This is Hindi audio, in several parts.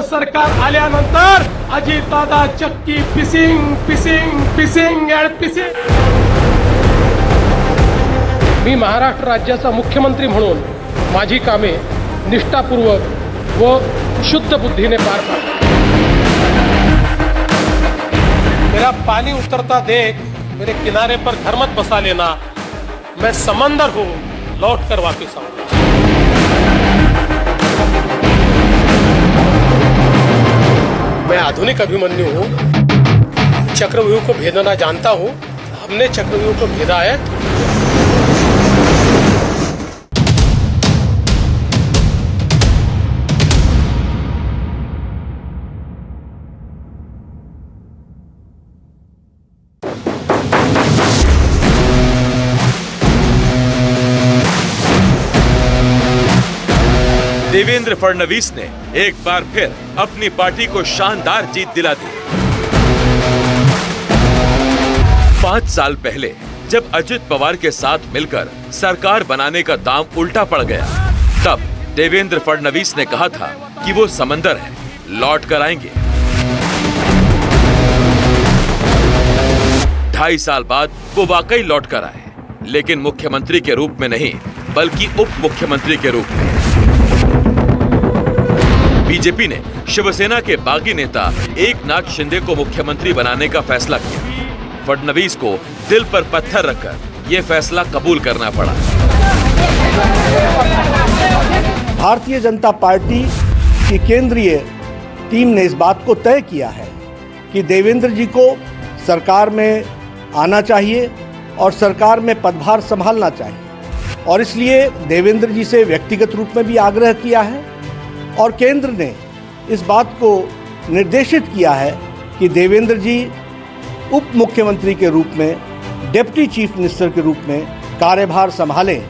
सरकार आल्यानंतर अजितदादा चक्की पिसिंग पिसिंग पिसिंग अँड पिसिंग। मी महाराष्ट्र राज्याचा मुख्यमंत्री म्हणून माझी कामे निष्ठापूर्वक व शुद्ध बुद्धीने पार पाडतो। मेरा पानी उतरता देख मेरे किनारे पर घर मत बसा लेना, मैं समंदर हूँ लौट कर वापिस आऊंगा। मैं आधुनिक अभिमन्यु हूँ, चक्रव्यूह को भेदना जानता हूँ। हमने चक्रव्यूह को भेदा है। देवेंद्र फडणवीस ने एक बार फिर अपनी पार्टी को शानदार जीत दिला दी। 5 साल पहले जब अजित पवार के साथ मिलकर सरकार बनाने का दांव उल्टा पड़ गया, तब देवेंद्र फडणवीस ने कहा था कि वो समंदर है, लौट कर आएंगे। 2.5 साल बाद वो वाकई लौट कर आए, लेकिन मुख्यमंत्री के रूप में नहीं बल्कि उप मुख्यमंत्री के रूप में। बीजेपी ने शिवसेना के बागी नेता एकनाथ शिंदे को मुख्यमंत्री बनाने का फैसला किया। फडणवीस को दिल पर पत्थर रखकर यह फैसला कबूल करना पड़ा। भारतीय जनता पार्टी की केंद्रीय टीम ने इस बात को तय किया है कि देवेंद्र जी को सरकार में आना चाहिए और सरकार में पदभार संभालना चाहिए, और इसलिए देवेंद्र जी से व्यक्तिगत रूप में भी आग्रह किया है और केंद्र ने इस बात को निर्देशित किया है कि देवेंद्र जी उप मुख्यमंत्री के रूप में, डिप्टी चीफ मिनिस्टर के रूप में कार्यभार संभालें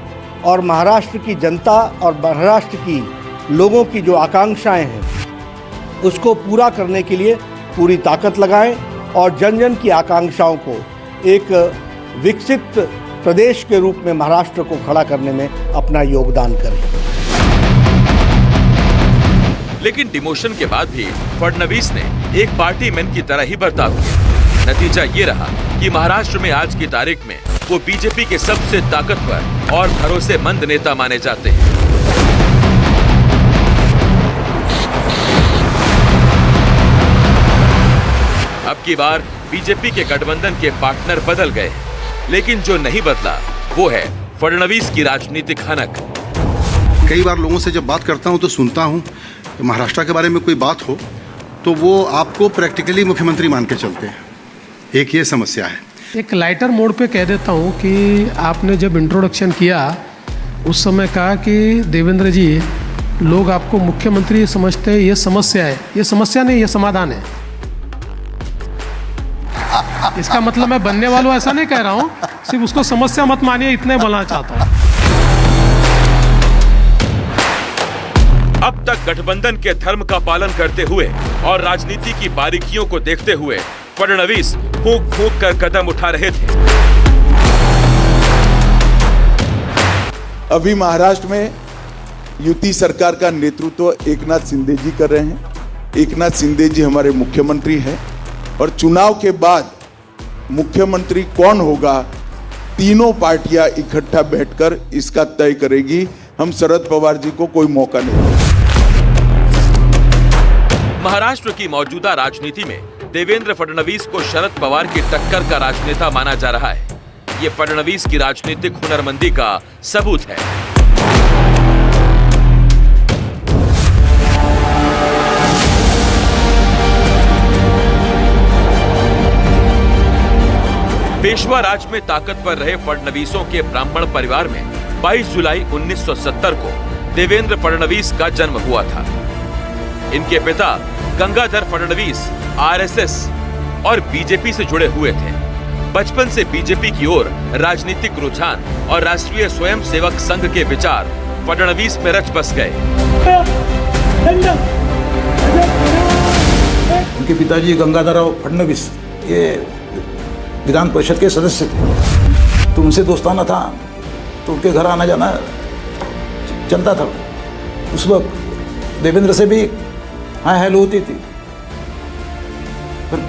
और महाराष्ट्र की जनता और महाराष्ट्र की लोगों की जो आकांक्षाएं हैं उसको पूरा करने के लिए पूरी ताकत लगाएं और जन जन की आकांक्षाओं को एक विकसित प्रदेश के रूप में महाराष्ट्र को खड़ा करने में अपना योगदान करें। लेकिन डिमोशन के बाद भी फडणवीस ने एक पार्टी मैन की तरह ही बर्ताव किया। नतीजा ये रहा कि महाराष्ट्र में आज की तारीख में वो बीजेपी के सबसे ताकतवर और भरोसेमंद नेता माने जाते हैं। अब की बार बीजेपी के गठबंधन के पार्टनर बदल गए, लेकिन जो नहीं बदला वो है फडणवीस की राजनीतिक हनक। कई बार लोगों से जब बात करता हूं तो सुनता हूं कि महाराष्ट्र के बारे में कोई बात हो तो वो आपको प्रैक्टिकली मुख्यमंत्री मान के चलते हैं। एक ये समस्या है। एक लाइटर मोड पे कह देता हूँ कि आपने जब इंट्रोडक्शन किया उस समय कहा कि देवेंद्र जी लोग आपको मुख्यमंत्री समझते हैं, ये समस्या है। ये समस्या नहीं, ये समाधान है। इसका मतलब मैं बनने वालों ऐसा नहीं कह रहा हूँ, सिर्फ उसको समस्या मत मानिए, इतने बोलना चाहता हूँ। अब तक गठबंधन के धर्म का पालन करते हुए और राजनीति की बारीकियों को देखते हुए फडणवीस फूंक फूंक कर कदम उठा रहे थे। अभी महाराष्ट्र में युति सरकार का नेतृत्व एकनाथ शिंदे जी कर रहे हैं। एकनाथ शिंदे जी हमारे मुख्यमंत्री हैं और चुनाव के बाद मुख्यमंत्री कौन होगा, तीनों पार्टियां इकट्ठा बैठकर इसका तय करेगी। हम शरद पवार जी को कोई मौका नहीं देंगे। महाराष्ट्र की मौजूदा राजनीति में देवेंद्र फडणवीस को शरद पवार की टक्कर का राजनेता माना जा रहा है। ये फडणवीस की राजनीतिक हुनरमंदी का सबूत है। पेशवा राज में ताकतवर रहे फडणवीसों के ब्राह्मण परिवार में 22 जुलाई 1970 को देवेंद्र फडणवीस का जन्म हुआ था। इनके पिता गंगाधर फडणवीस आरएसएस और बीजेपी से जुड़े हुए थे। बचपन से बीजेपी की ओर राजनीतिक रुझान और राष्ट्रीय स्वयंसेवक संघ के विचार फडणवीस में रच बस गए। उनके पिताजी गंगाधरराव फडणवीस ये विधान परिषद के सदस्य थे, तो उनसे दोस्ताना था, तो उनके घर आना जाना चलता था। उस वक्त देवेंद्र से भी हाँ हेल्प होती थी। पर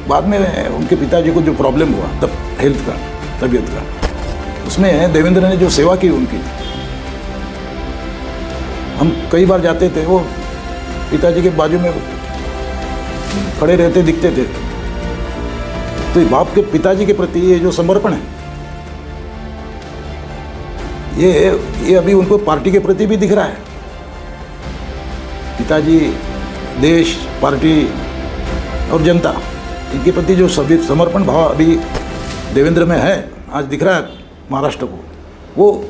बाद में उनके पिताजी को जो प्रॉब्लम हुआ तब हेल्थ का, तबीयत का, उसमें देवेंद्र ने जो सेवा की उनकी, हम कई बार जाते थे, वो पिताजी के बाजू में खड़े रहते दिखते थे। तो बाप के पिताजी के प्रति ये जो समर्पण है, ये अभी उनको पार्टी के प्रति भी दिख रहा है। पिताजी, देश, पार्टी और जनता, इनके प्रति जो सभी समर्पण भाव अभी देवेंद्र में है, आज दिख रहा है महाराष्ट्र को, वो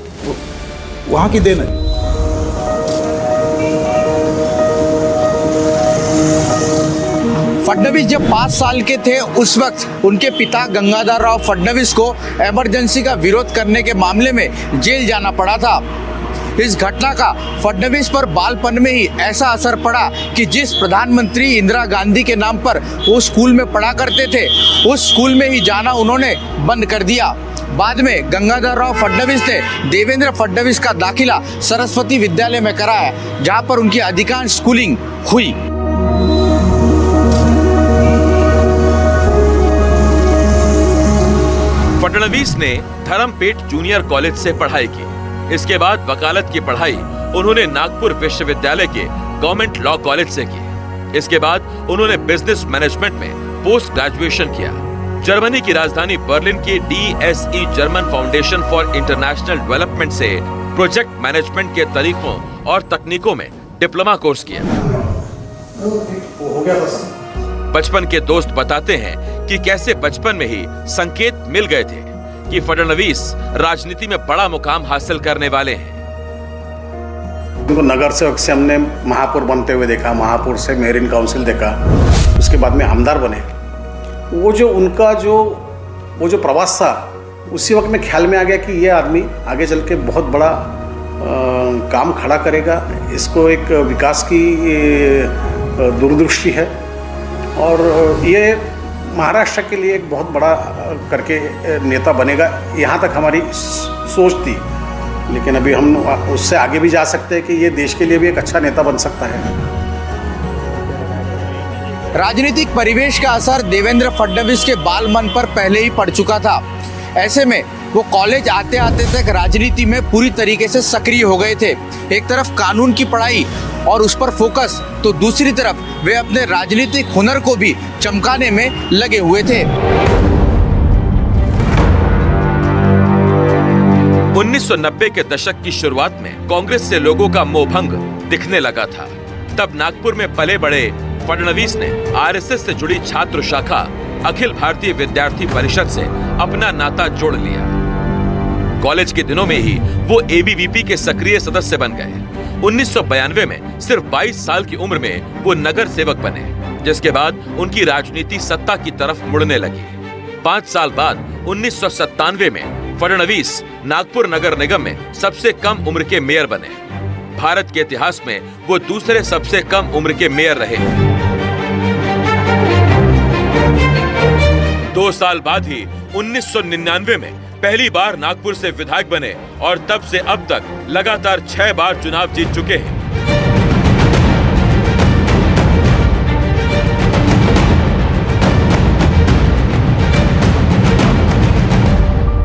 वहाँ की देन है। फडणवीस जब 5 साल के थे उस वक्त उनके पिता गंगाधर राव फडणवीस को इमरजेंसी का विरोध करने के मामले में जेल जाना पड़ा था। इस घटना का फडणवीस पर बालपन में ही ऐसा असर पड़ा कि जिस प्रधानमंत्री इंदिरा गांधी के नाम पर वो स्कूल में पढ़ा करते थे, उस स्कूल में ही जाना उन्होंने बंद कर दिया। बाद में गंगाधर राव फडणवीस ने देवेंद्र फडणवीस का दाखिला सरस्वती विद्यालय में कराया, जहां पर उनकी अधिकांश स्कूलिंग हुई। फडणवीस ने धर्मपेट जूनियर कॉलेज से पढ़ाई की। इसके बाद वकालत की पढ़ाई उन्होंने नागपुर विश्वविद्यालय के गवर्नमेंट लॉ कॉलेज से की। इसके बाद उन्होंने बिजनेस मैनेजमेंट में पोस्ट ग्रेजुएशन किया। जर्मनी की राजधानी बर्लिन के DSE German foundation for international development से प्रोजेक्ट मैनेजमेंट के तरीकों और तकनीकों में डिप्लोमा कोर्स किया। बचपन के दोस्त बताते हैं कि कैसे बचपन में ही संकेत मिल गए थे कि फडणवीस राजनीति में बड़ा मुकाम हासिल करने वाले हैं। उनको नगर सेवक से हमने महापौर बनते हुए देखा, महापौर से मेयर इन काउंसिल देखा, उसके बाद में हमदार बने। वो जो उनका वो जो प्रवास था, उसी वक्त में ख्याल में आ गया कि ये आदमी आगे चल के बहुत बड़ा काम खड़ा करेगा। इसको एक विकास की दूरदृष्टि है और ये महाराष्ट्र के लिए एक बहुत बड़ा करके नेता बनेगा। यहाँ तक हमारी सोच थी, लेकिन अभी हम उससे आगे भी जा सकते हैं कि ये देश के लिए भी एक अच्छा नेता बन सकता है। राजनीतिक परिवेश का असर देवेंद्र फडणवीस के बाल मन पर पहले ही पड़ चुका था। ऐसे में वो कॉलेज आते आते तक राजनीति में पूरी तरीके से सक्रिय हो गए थे। एक तरफ कानून की पढ़ाई और उस पर फोकस, तो दूसरी तरफ वे अपने राजनीतिक हुनर को भी चमकाने में लगे हुए थे। 1990 के दशक की शुरुआत में कांग्रेस से लोगों का मोहभंग दिखने लगा था। तब नागपुर में पले बड़े फडणवीस ने RSS से जुड़ी छात्र शाखा अखिल भारतीय विद्यार्थी परिषद से अपना नाता जोड़ लिया। कॉलेज के दिनों में ही वो ABVP के सक्रिय सदस्य बन गए। 1992 में सिर्फ 22 साल की उम्र में वो नगर सेवक बने, जिसके बाद उनकी राजनीति सत्ता की तरफ मुड़ने लगी। 5 साल बाद 1997 में फडणवीस नागपुर नगर निगम में सबसे कम उम्र के मेयर बने। भारत के इतिहास में वो दूसरे सबसे कम उम्र के मेयर रहे। 2 साल बाद ही 1999 में पहली बार नागपुर से विधायक बने और तब से अब तक लगातार 6 बार चुनाव जीत चुके हैं।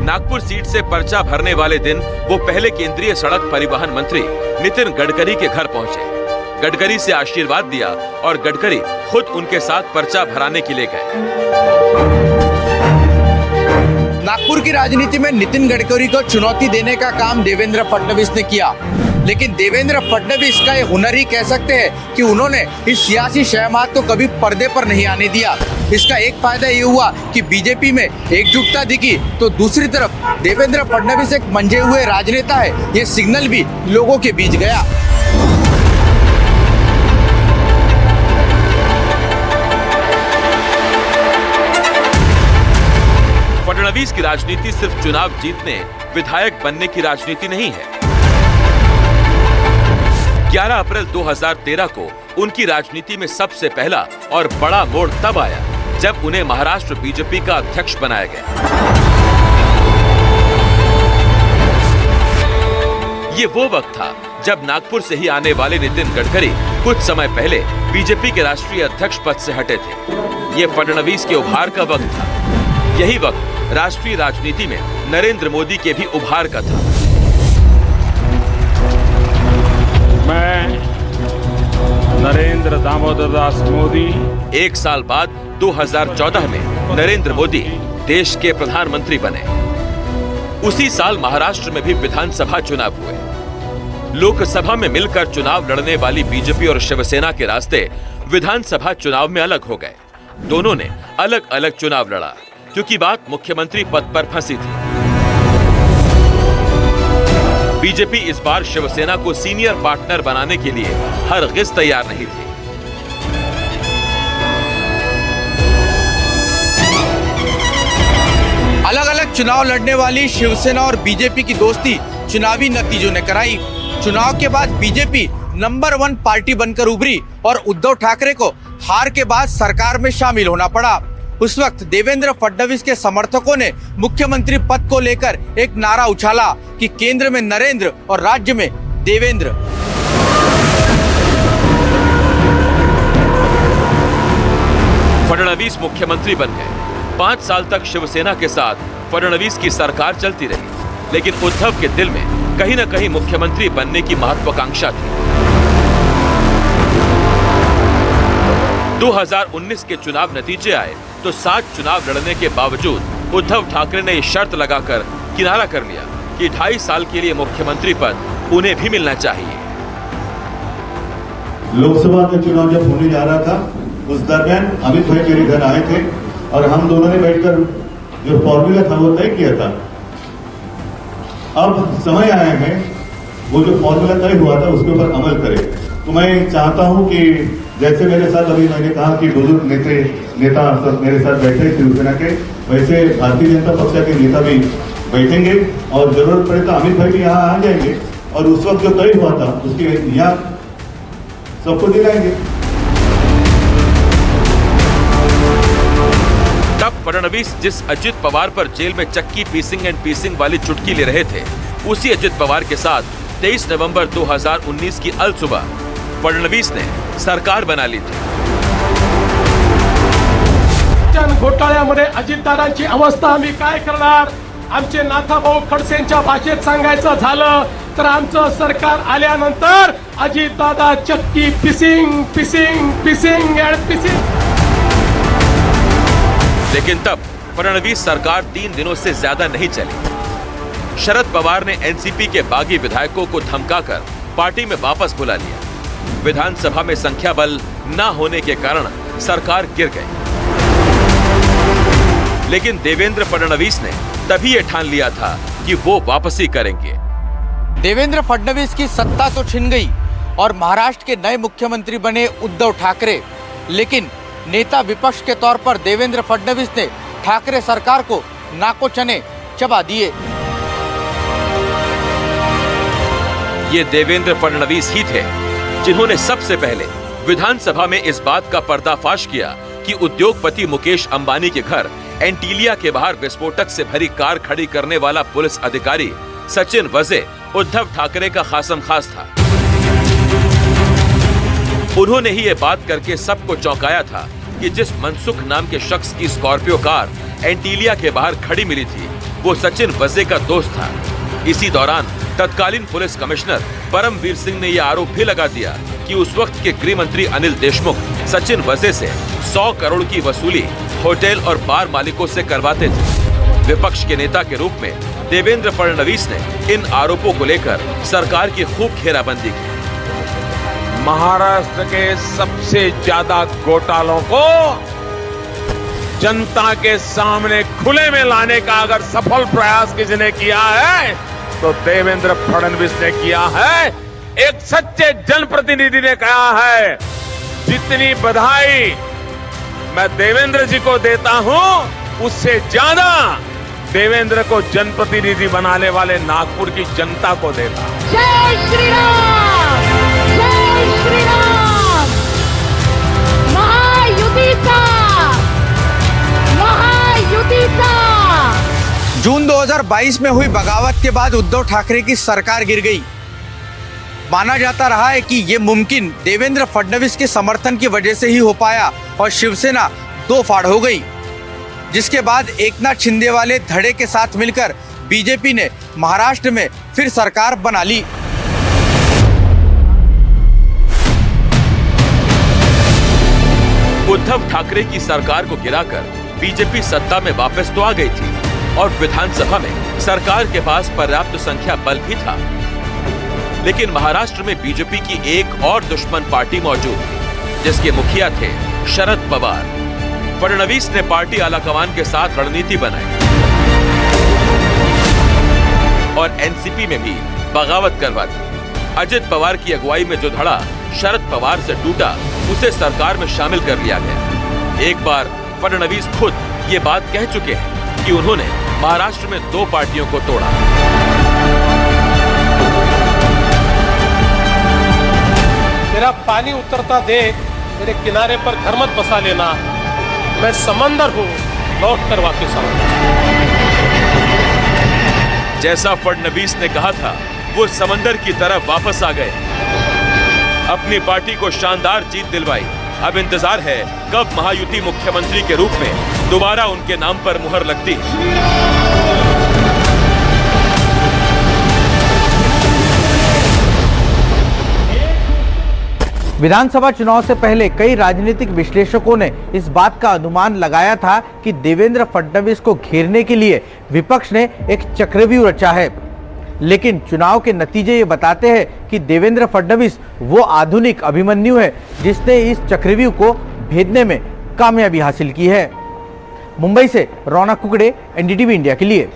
नागपुर सीट से पर्चा भरने वाले दिन वो पहले केंद्रीय सड़क परिवहन मंत्री नितिन गडकरी के घर पहुंचे। गडकरी से आशीर्वाद दिया और गडकरी खुद उनके साथ पर्चा भराने के लिए गए। नागपुर की राजनीति में नितिन गडकरी को चुनौती देने का काम देवेंद्र फडणवीस ने किया, लेकिन देवेंद्र फडणवीस का ये हुनर ही कह सकते हैं कि उन्होंने इस सियासी शहमात को कभी पर्दे पर नहीं आने दिया। इसका एक फायदा ये हुआ कि बीजेपी में एकजुटता दिखी, तो दूसरी तरफ देवेंद्र फडणवीस एक मंझे हुए राजनेता है, ये सिग्नल भी लोगों के बीच गया। फडणवीस की राजनीति सिर्फ चुनाव जीतने, विधायक बनने की राजनीति नहीं है। 11 अप्रैल 2013 को उनकी राजनीति में सबसे पहला और बड़ा मोड़ तब आया जब उन्हें महाराष्ट्र बीजेपी का अध्यक्ष बनाया गया। ये वो वक्त था जब नागपुर से ही आने वाले नितिन गडकरी कुछ समय पहले बीजेपी के राष्ट्रीय अध्यक्ष पद से हटे थे। ये फडणवीस के उभार का वक्त था। यही वक्त राष्ट्रीय राजनीति में नरेंद्र मोदी के भी उभार का था। मैं नरेंद्र दामोदर दास मोदी 1 साल बाद 2014 में नरेंद्र मोदी देश के प्रधानमंत्री बने। उसी साल महाराष्ट्र में भी विधानसभा चुनाव हुए। लोकसभा में मिलकर चुनाव लड़ने वाली बीजेपी और शिवसेना के रास्ते विधानसभा चुनाव में अलग हो गए। दोनों ने अलग अलग चुनाव लड़ा क्योंकि बात मुख्यमंत्री पद पर फंसी थी। बीजेपी इस बार शिवसेना को सीनियर पार्टनर बनाने के लिए हरगिज तैयार नहीं थी। अलग अलग चुनाव लड़ने वाली शिवसेना और बीजेपी की दोस्ती चुनावी नतीजों ने कराई। चुनाव के बाद बीजेपी नंबर 1 पार्टी बनकर उभरी और उद्धव ठाकरे को हार के बाद सरकार में शामिल होना पड़ा। उस वक्त देवेंद्र फडणवीस के समर्थकों ने मुख्यमंत्री पद को लेकर एक नारा उछाला कि केंद्र में नरेंद्र और राज्य में देवेंद्र। फडणवीस मुख्यमंत्री बन गए। 5 साल तक शिवसेना के साथ फडणवीस की सरकार चलती रही, लेकिन उद्धव के दिल में कहीं न कहीं मुख्यमंत्री बनने की महत्वाकांक्षा थी। 2019 के चुनाव नतीजे आए तो 7 चुनाव लड़ने के बावजूद उद्धव ठाकरे ने शर्त लगाकर किनारा कर लिया कि 2.5 साल के लिए मुख्यमंत्री पद उन्हें भी मिलना चाहिए। लोकसभा का चुनाव जब होने जा रहा था उस दरमियान अमित भाई मेरे घर आए थे और हम दोनों ने बैठकर जो फॉर्मूला था वो तय किया था। अब समय आया है वो जो फॉर्मूला तय हुआ था उसके ऊपर अमल करें। तो मैं चाहता हूं कि जैसे मेरे साथ अभी मैंने कहा कि बुजुर्ग नेता सब मेरे साथ बैठे शिवसेना के, वैसे भारतीय जनता पक्ष के नेता भी बैठेंगे और जरूरत पड़े तो अमित भाई भी यहाँ आ जाएंगे और उस वक्त जो तय हुआ था उसकी यहाँ सबको दिलाएंगे। तब फडणवीस जिस अजित पवार पर जेल में चक्की पीसिंग एंड पीसिंग वाली चुटकी ले रहे थे, उसी अजित पवार के साथ 23 नवंबर 2019 की अलसुबह फडणवीस ने सरकार बना ली थी। घोटाळ्यामध्ये अजितदादांची अवस्था आम्ही काय करणार? आमचे नाथाभाऊ खडसेंच्या भाषेत सांगायचं झालं तर आमचं सरकार आल्यानंतर अजितदादा चक्की fishing fishing pissing and pissing. लेकिन तब फडणवीस सरकार 3 दिनों से ज्यादा नहीं चली। शरद पवार ने एनसीपी के बागी विधायकों को धमकाकर पार्टी में वापस बुला लिया। विधानसभा में संख्या बल न होने के कारण सरकार गिर गई। लेकिन देवेंद्र फडणवीस ने तभी ये ठान लिया था कि वो वापसी करेंगे। देवेंद्र फडणवीस की सत्ता तो छिन गई और महाराष्ट्र के नए मुख्यमंत्री बने उद्धव ठाकरे, लेकिन नेता विपक्ष के तौर पर देवेंद्र फडणवीस ने ठाकरे सरकार को नाको चने चबा दिए। ये देवेंद्र फडणवीस ही थे जिन्होंने सबसे पहले विधानसभा में इस बात का पर्दाफाश किया कि उद्योगपति मुकेश अंबानी के घर एंटीलिया के बाहर विस्फोटक से भरी कार खड़ी करने वाला पुलिस अधिकारी सचिन वजे उद्धव ठाकरे का खासम खास था। उन्होंने ही ये बात करके सबको चौंकाया था कि जिस मनसुख नाम के शख्स की स्कॉर्पियो कार एंटीलिया के बाहर खड़ी मिली थी वो सचिन वजे का दोस्त था। इसी दौरान तत्कालीन पुलिस कमिश्नर परमवीर सिंह ने यह आरोप भी लगा दिया कि उस वक्त के गृह मंत्री अनिल देशमुख सचिन वजे से 100 करोड़ की वसूली होटल और बार मालिकों से करवाते थे। विपक्ष के नेता के रूप में देवेंद्र फडणवीस ने इन आरोपों को लेकर सरकार की खूब घेराबंदी की। महाराष्ट्र के सबसे ज्यादा घोटालों को जनता के सामने खुले में लाने का अगर सफल प्रयास किसी ने किया है तो देवेंद्र फडणवीस ने किया है। एक सच्चे जनप्रतिनिधि ने कहा है, जितनी बधाई मैं देवेंद्र जी को देता हूं उससे ज्यादा देवेंद्र को जनप्रतिनिधि बनाने वाले नागपुर की जनता को देता। जय श्री राम, जय श्री राम। महायुतीचा, महायुतीचा। जून 2022 में हुई बगावत के बाद उद्धव ठाकरे की सरकार गिर गई। माना जाता रहा है कि ये मुमकिन देवेंद्र फडणवीस के समर्थन की वजह से ही हो पाया और शिवसेना दो फाड़ हो गई, जिसके बाद एकनाथ शिंदे वाले धड़े के साथ मिलकर बीजेपी ने महाराष्ट्र में फिर सरकार बना ली। उद्धव ठाकरे की सरकार को गिराकर बीजेपी सत्ता में वापस तो आ गई थी और विधानसभा में सरकार के पास पर्याप्त संख्या बल भी था, लेकिन महाराष्ट्र में बीजेपी की एक और दुश्मन पार्टी मौजूद थी, जिसके मुखिया थे शरद पवार। फडणवीस ने पार्टी आलाकमान के साथ रणनीति बनाई और एनसीपी में भी बगावत करवा दी। अजित पवार की अगुवाई में जो धड़ा शरद पवार से टूटा, उसे सरकार में शामिल कर लिया गया। एक बार फडणवीस खुद ये बात कह चुके हैं कि उन्होंने महाराष्ट्र में दो पार्टियों को तोड़ा। मेरा पानी उतरता देख मेरे किनारे पर घर मत बसा लेना, मैं समंदर हूँ, लौट कर वापस आऊंगा। जैसा फडणवीस ने कहा था, वो समंदर की तरफ वापस आ गए, अपनी पार्टी को शानदार जीत दिलवाई। अब इंतजार है कब महायुति मुख्यमंत्री के रूप में दोबारा उनके नाम पर मुहर लगती। विधानसभा चुनाव से पहले कई राजनीतिक विश्लेषकों ने इस बात का अनुमान लगाया था कि देवेंद्र फडणवीस को घेरने के लिए विपक्ष ने एक चक्रव्यूह रचा है, लेकिन चुनाव के नतीजे ये बताते हैं कि देवेंद्र फडणवीस वो आधुनिक अभिमन्यु है जिसने इस चक्रव्यूह को भेदने में कामयाबी हासिल की है। मुंबई से रौनक कुकड़े, एनडीटीवी इंडिया के लिए।